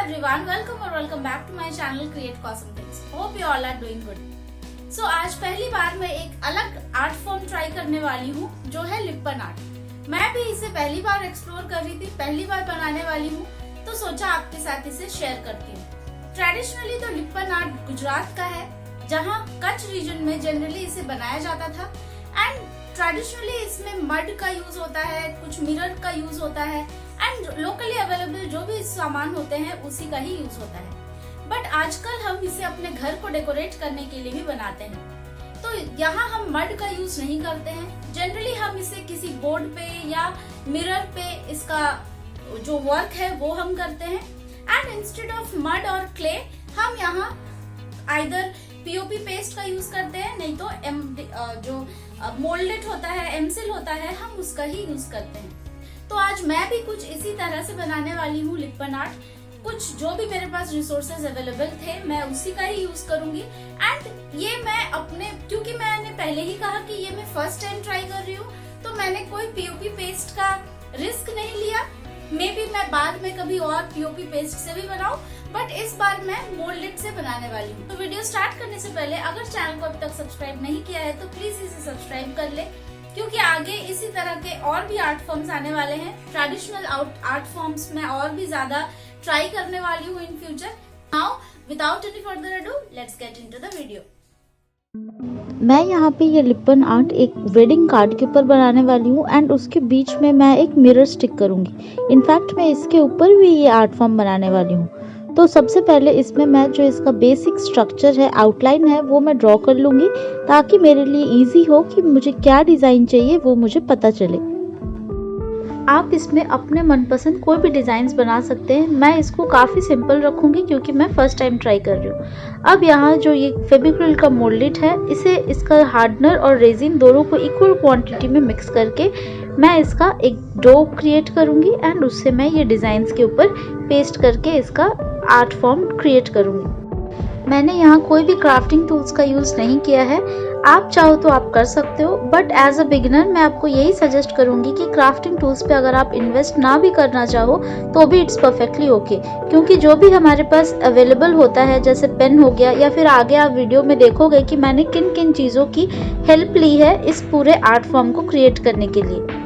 everyone, welcome back to my channel Create Cosmetics. Hope you all are doing good. So आज पहली बार मैं एक अलग आर्ट फॉर्म ट्राई करने वाली हूँ जो है लिप्पन आर्ट। मैं भी इसे पहली बार एक्सप्लोर कर रही थी, पहली बार बनाने वाली हूँ, तो सोचा आपके साथ इसे शेयर करती हूँ। ट्रेडिशनली तो लिप्पन आर्ट गुजरात का है, जहाँ कच्छ रीजन में जनरली इसे बनाया जाता था एंड ट्रेडिशनली इसमें मड का यूज होता है, कुछ मिरर का यूज होता है एंड लोकली अवेलेबल जो भी सामान होते हैं उसी का ही यूज होता है। बट आजकल हम इसे अपने घर को डेकोरेट करने के लिए भी बनाते हैं, तो यहाँ हम मड का यूज नहीं करते हैं। जनरली हम इसे किसी बोर्ड पे या मिरर पे इसका जो वर्क है वो हम करते हैं एंड इंस्टेड ऑफ मड और क्ले हम यहाँ आइदर पीओपी पेस्ट का यूज करते हैं, नहीं तो जो मोल्डेड होता है, एमसिल होता है, हम उसका ही यूज करते हैं। तो आज मैं भी कुछ इसी तरह से बनाने वाली हूँ लिप्पन आर्ट। कुछ जो भी मेरे पास रिसोर्सेज अवेलेबल थे मैं उसी का ही यूज करूंगी एंड ये मैं अपने, क्योंकि मैंने पहले ही कहा कि ये मैं फर्स्ट टाइम ट्राई कर रही हूँ, तो मैंने कोई पीओपी पेस्ट का रिस्क नहीं लिया। मे बी मैं बाद में कभी और पीओपी पेस्ट से भी बनाऊं, बट इस बार मैं मोल्डेड से बनाने वाली हूँ। तो वीडियो स्टार्ट करने से पहले अगर चैनल को अभी तक सब्सक्राइब नहीं किया है तो प्लीज इसे सब्सक्राइब कर ले, क्योंकि आगे इसी तरह के और भी आर्ट फॉर्म्स आने वाले हैं। ट्रेडिशनल आर्ट फॉर्म्स में और भी ज्यादा ट्राई करने वाली हूँ in future. Now without any further ado let's get into the video. मैं यहाँ पे ये लिप्पन आर्ट एक वेडिंग कार्ड के ऊपर बनाने वाली हूँ एंड उसके बीच में मैं एक मिरर स्टिक करूँगी। इनफैक्ट मैं इसके ऊपर भी ये आर्ट फॉर्म बनाने वाली हूँ। तो सबसे पहले इसमें मैं जो इसका बेसिक स्ट्रक्चर है, आउटलाइन है, वो मैं ड्रॉ कर लूँगी ताकि मेरे लिए इजी हो कि मुझे क्या डिज़ाइन चाहिए वो मुझे पता चले। आप इसमें अपने मनपसंद कोई भी डिज़ाइंस बना सकते हैं। मैं इसको काफ़ी सिंपल रखूँगी क्योंकि मैं फर्स्ट टाइम ट्राई कर रही हूँ। अब यहाँ जो ये फेविक्रिल का मोल्डेड है, इसे इसका हार्डनर और रेजिन दोनों को इक्वल क्वांटिटी में मिक्स करके मैं इसका एक डो क्रिएट करूँगी एंड उससे मैं ये डिज़ाइंस के ऊपर पेस्ट करके इसका आर्ट फॉर्म क्रिएट करूँगी। मैंने यहाँ कोई भी क्राफ्टिंग टूल्स का यूज़ नहीं किया है। आप चाहो तो आप कर सकते हो, बट एज अ बिगिनर मैं आपको यही सजेस्ट करूँगी कि क्राफ्टिंग टूल्स पे अगर आप इन्वेस्ट ना भी करना चाहो तो भी इट्स परफेक्टली ओके, क्योंकि जो भी हमारे पास अवेलेबल होता है, जैसे पेन हो गया या फिर आगे आप वीडियो में देखोगे कि मैंने किन किन चीज़ों की हेल्प ली है इस पूरे आर्ट फॉर्म को क्रिएट करने के लिए।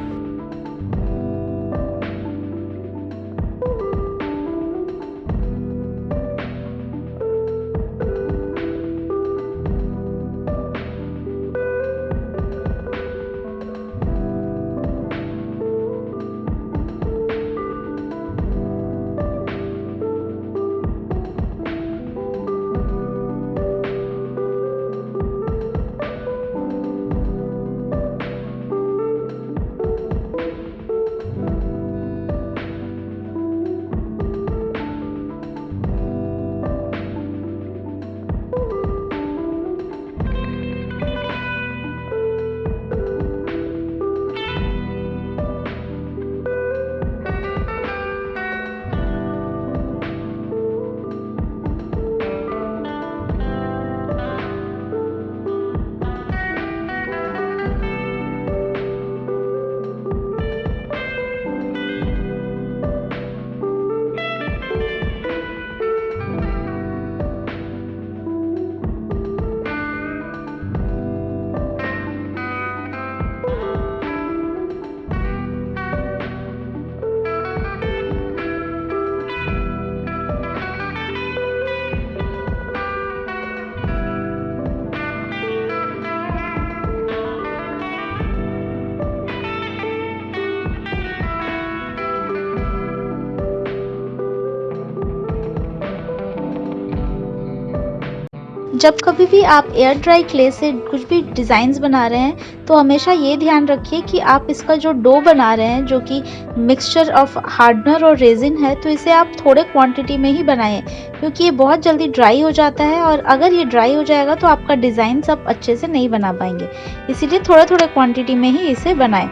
जब कभी भी आप एयर ड्राई क्ले से कुछ भी डिज़ाइंस बना रहे हैं तो हमेशा ये ध्यान रखिए कि आप इसका जो डो बना रहे हैं, जो कि मिक्सचर ऑफ हार्डनर और रेजिन है, तो इसे आप थोड़े क्वांटिटी में ही बनाएं, क्योंकि ये बहुत जल्दी ड्राई हो जाता है और अगर ये ड्राई हो जाएगा तो आपका डिज़ाइन आप अच्छे से नहीं बना पाएंगे। इसीलिए थोड़े थोड़े क्वान्टिटी में ही इसे बनाएं।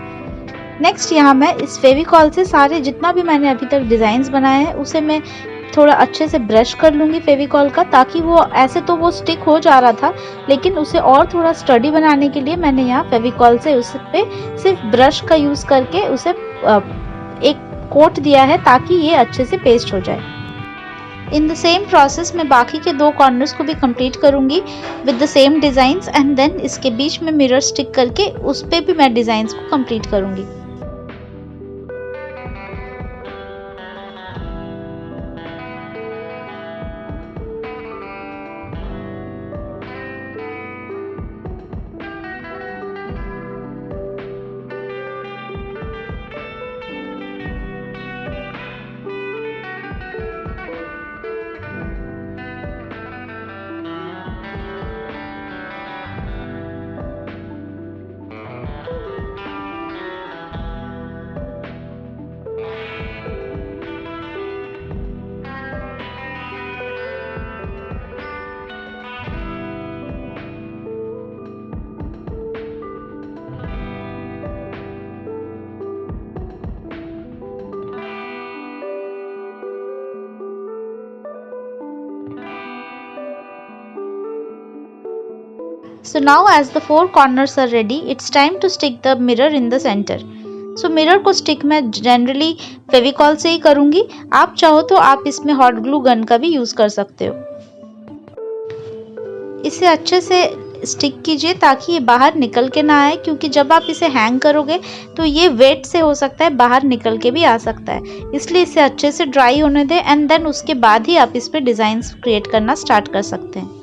नेक्स्ट यहाँ मैं इस फेविकॉल से सारे जितना भी मैंने अभी तक डिज़ाइंस बनाए हैं उसे मैं थोड़ा अच्छे से ब्रश कर लूँगी फेविकॉल का, ताकि वो ऐसे तो वो स्टिक हो जा रहा था, लेकिन उसे और थोड़ा स्टडी बनाने के लिए मैंने यहाँ फेविकॉल से उस पे सिर्फ ब्रश का यूज़ करके उसे एक कोट दिया है ताकि ये अच्छे से पेस्ट हो जाए। इन द सेम प्रोसेस मैं बाकी के 2 कॉर्नर्स को भी कंप्लीट करूँगी with the same designs and then इसके बीच में मिरर स्टिक करके उस पे भी मैं डिज़ाइंस को कंप्लीट करूँगी। So now as the 4 corners are ready, it's time to stick the mirror in the center. So mirror को स्टिक मैं जनरली फेविकॉल से ही करूँगी। आप चाहो तो आप इसमें हॉट ग्लू गन का भी यूज़ कर सकते हो। इसे अच्छे से स्टिक कीजिए ताकि ये बाहर निकल के ना आए, क्योंकि जब आप इसे हैंग करोगे तो ये वेट से हो सकता है बाहर निकल के भी आ सकता है। इसलिए इसे अच्छे से ड्राई होने दें एंड देन उसके बाद ही आप इस पे डिज़ाइंस क्रिएट करना स्टार्ट कर सकते हैं।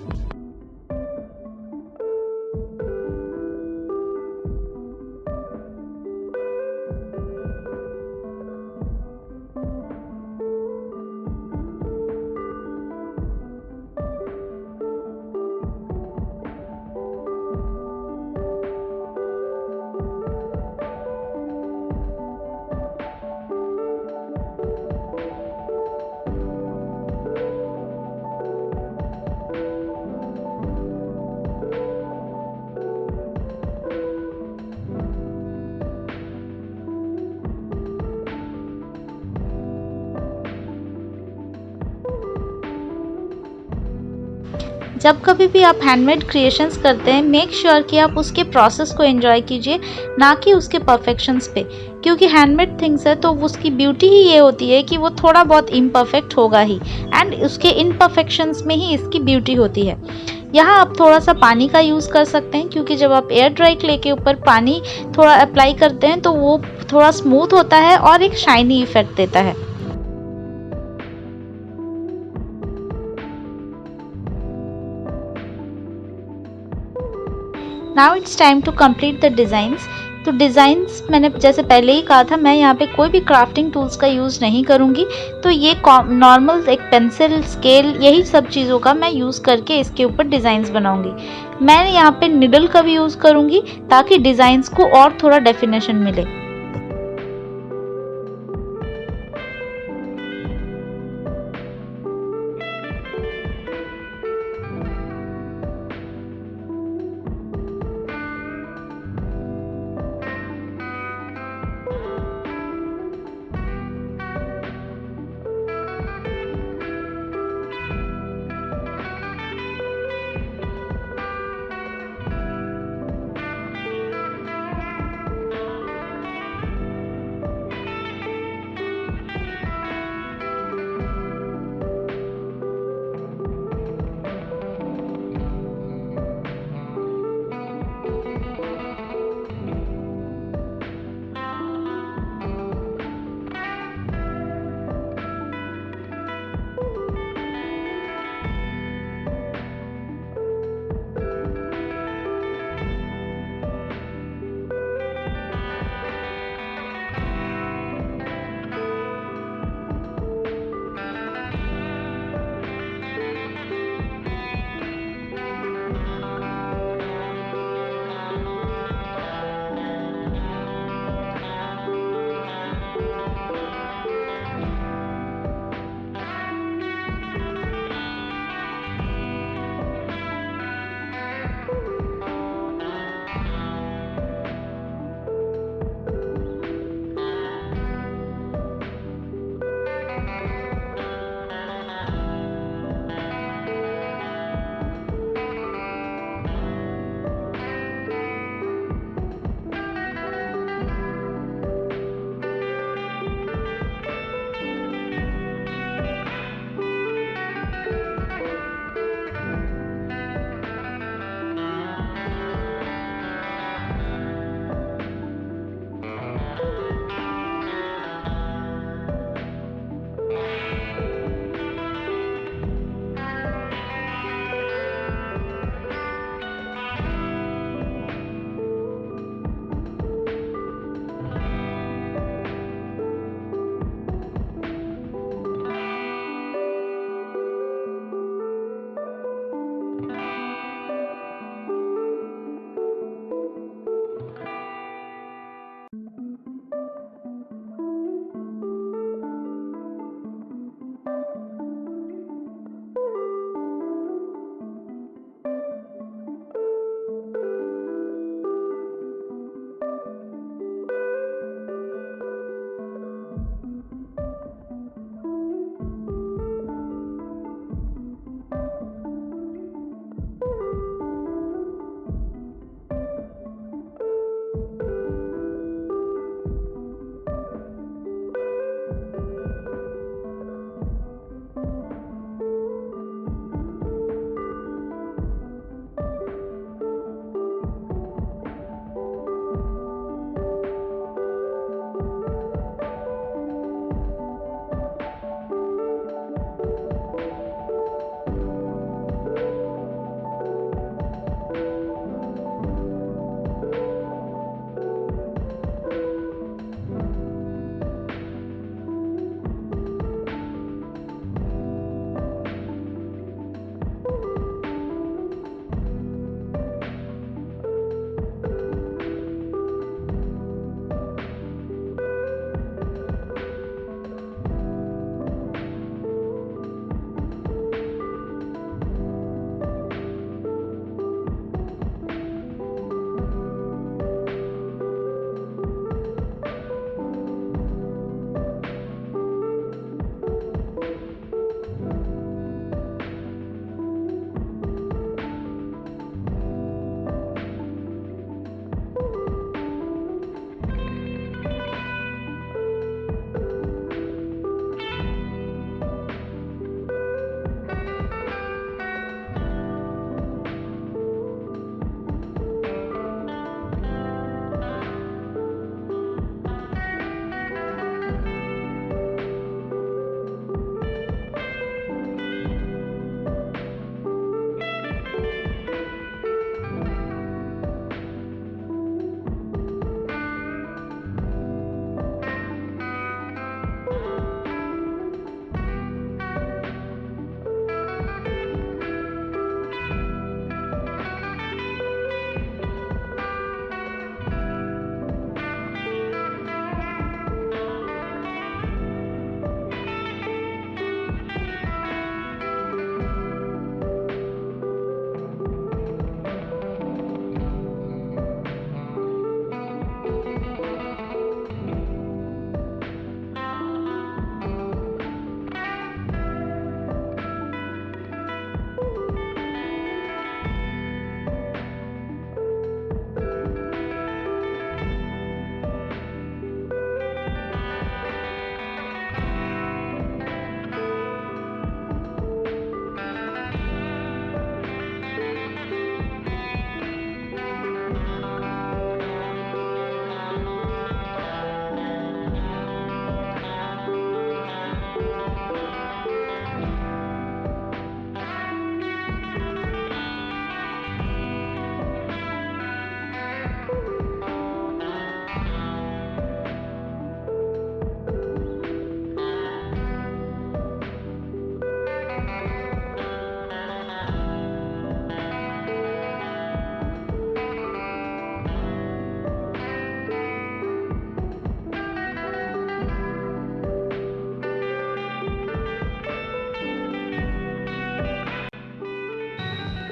जब कभी भी आप हैंडमेड क्रिएशंस करते हैं, मेक श्योर कि आप उसके प्रोसेस को एंजॉय कीजिए, ना कि उसके परफेक्शंस पे, क्योंकि हैंडमेड थिंग्स है तो उसकी ब्यूटी ही ये होती है कि वो थोड़ा बहुत इम्परफेक्ट होगा ही एंड उसके इम्परफेक्शंस में ही इसकी ब्यूटी होती है। यहाँ आप थोड़ा सा पानी का यूज़ कर सकते हैं, क्योंकि जब आप एयर ड्राई क्ले के ऊपर पानी थोड़ा अप्लाई करते हैं तो वो थोड़ा स्मूथ होता है और एक शाइनी इफेक्ट देता है। Now it's time to complete the designs. तो डिज़ाइंस मैंने जैसे पहले ही कहा था, मैं यहाँ पे कोई भी क्राफ्टिंग टूल्स का यूज़ नहीं करूँगी। तो ये नॉर्मल एक पेंसिल, स्केल, यही सब चीज़ों का मैं यूज़ करके इसके ऊपर डिज़ाइंस बनाऊँगी। मैं यहाँ पे निडल का भी यूज़ करूँगी ताकि डिज़ाइंस को और थोड़ा डेफिनेशन मिले।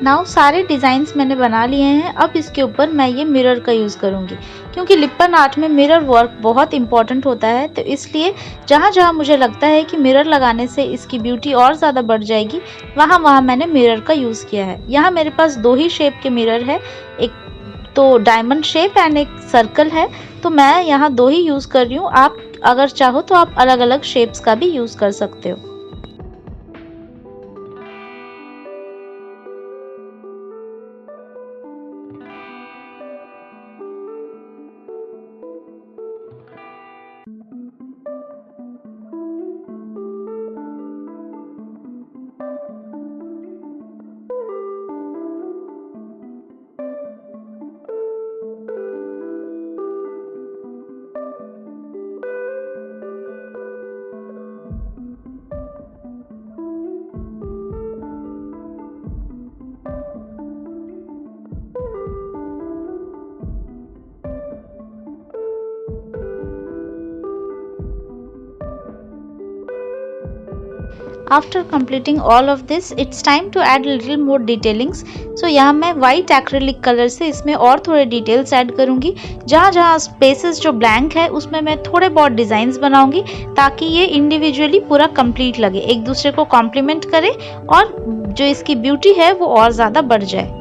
नाउ सारे डिज़ाइंस मैंने बना लिए हैं। अब इसके ऊपर मैं ये मिरर का यूज़ करूँगी, क्योंकि लिप्पन आर्ट में मिरर वर्क बहुत इम्पॉर्टेंट होता है। तो इसलिए जहाँ-जहाँ मुझे लगता है कि मिरर लगाने से इसकी ब्यूटी और ज़्यादा बढ़ जाएगी, वहाँ-वहाँ मैंने मिरर का यूज़ किया है। यहाँ मेरे पास 2 ही शेप के मिरर है, एक तो डायमंड शेप एंड एक सर्कल है। तो मैं यहाँ 2 ही यूज़ कर रही हूँ। आप अगर चाहो तो आप अलग-अलग शेप्स का भी यूज़ कर सकते हो। After completing all of this, it's time to add little more detailings. So यहाँ मैं white acrylic कलर से इसमें और थोड़े डिटेल्स ऐड करूँगी। जहाँ जहाँ स्पेसेस जो ब्लैंक है उसमें मैं थोड़े बहुत डिज़ाइंस बनाऊँगी, ताकि ये इंडिविजुअली पूरा कंप्लीट लगे, एक दूसरे को कॉम्प्लीमेंट करे और जो इसकी ब्यूटी है वो और ज़्यादा बढ़ जाए।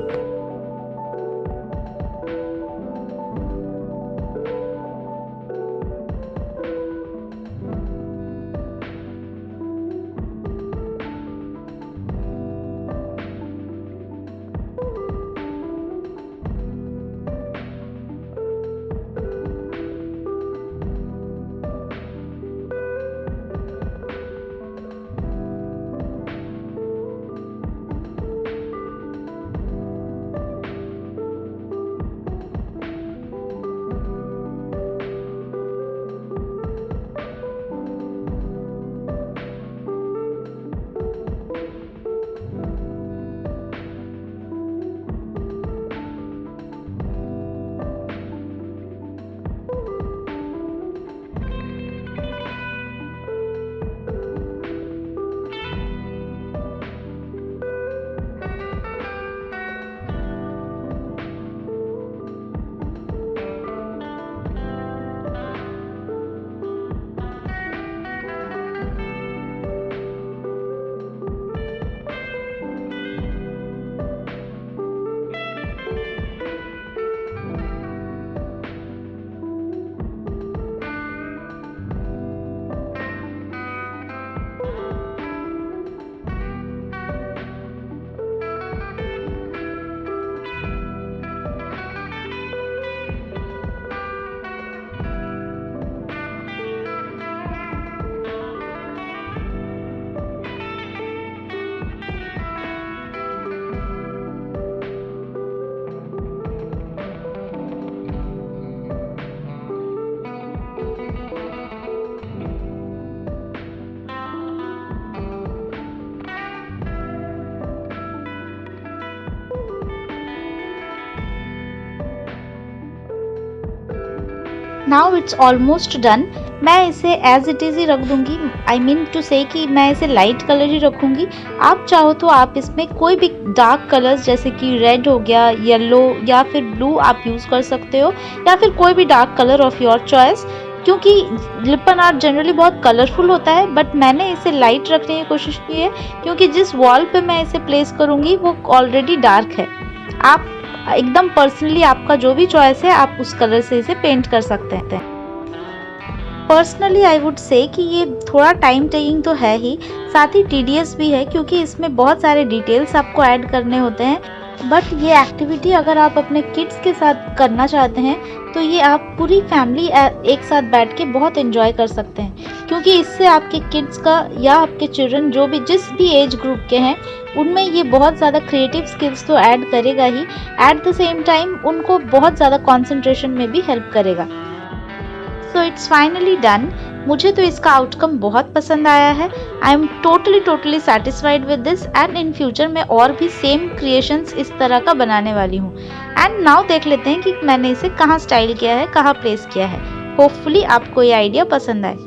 Now it's almost done. मैं इसे एज इट इज़ ही रख दूंगी, आई मीन टू से कि मैं इसे लाइट कलर ही रखूंगी। आप चाहो तो आप इसमें कोई भी डार्क कलर्स जैसे कि रेड हो गया, येलो या फिर ब्लू आप यूज़ कर सकते हो, या फिर कोई भी dark colour of your choice, क्योंकि लिप्पन आर्ट जनरली बहुत कलरफुल होता है। बट मैंने इसे लाइट रखने की कोशिश की है, क्योंकि जिस वॉल पे मैं इसे प्लेस करूँगी वो ऑलरेडी डार्क है। आप एकदम पर्सनली आपका जो भी चॉइस है आप उस कलर से इसे पेंट कर सकते हैं। पर्सनली आई वुड से कि ये थोड़ा टाइम टेकिंग तो है ही, साथ ही टीडियस भी है, क्योंकि इसमें बहुत सारे डिटेल्स आपको ऐड करने होते हैं। बट ये एक्टिविटी अगर आप अपने किड्स के साथ करना चाहते हैं तो ये आप पूरी फैमिली एक साथ बैठ के बहुत एंजॉय कर सकते हैं, क्योंकि इससे आपके किड्स का या आपके चिल्ड्रन जो भी जिस भी एज ग्रुप के हैं उनमें ये बहुत ज़्यादा क्रिएटिव स्किल्स तो ऐड करेगा ही, एट द सेम टाइम उनको बहुत ज़्यादा कंसंट्रेशन में भी हेल्प करेगा। So it's finally done. मुझे तो इसका आउटकम बहुत पसंद आया है। I am totally satisfied with this, and in future मैं और भी सेम क्रिएशंस इस तरह का बनाने वाली हूँ। एंड नाउ देख लेते हैं कि मैंने इसे कहाँ स्टाइल किया है, कहाँ प्लेस किया है। होपफुली आपको ये आइडिया पसंद आए।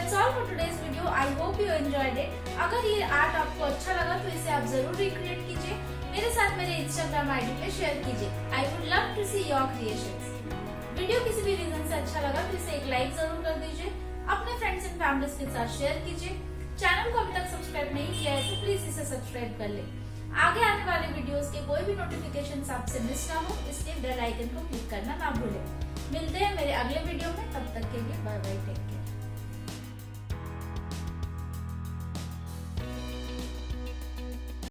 That's all for today's video. I hope you enjoyed it. अगर ये आर्ट आपको अच्छा लगा तो इसे आप जरूर रिक्रिएट कीजिए, मेरे साथ मेरे इंस्टाग्राम आईडी पे शेयर कीजिए। I would love to see your creations. Video किसी भी रीजन से अच्छा लगा तो इसे एक लाइक जरूर कर दीजिए, अपने फ्रेंड्स एंड फैमिलीज के साथ शेयर कीजिए। चैनल को अभी तक सब्सक्राइब नहीं किया है तो प्लीज इसे सब्सक्राइब कर ले। आगे आने वाले वीडियोस के कोई भी नोटिफिकेशंस आपसे मिस ना हो, इसलिए बेल आइकन को क्लिक करना ना भूलें। मिलते हैं मेरे अगले वीडियो में, तब तक के लिए बाय बाय, टेक केयर।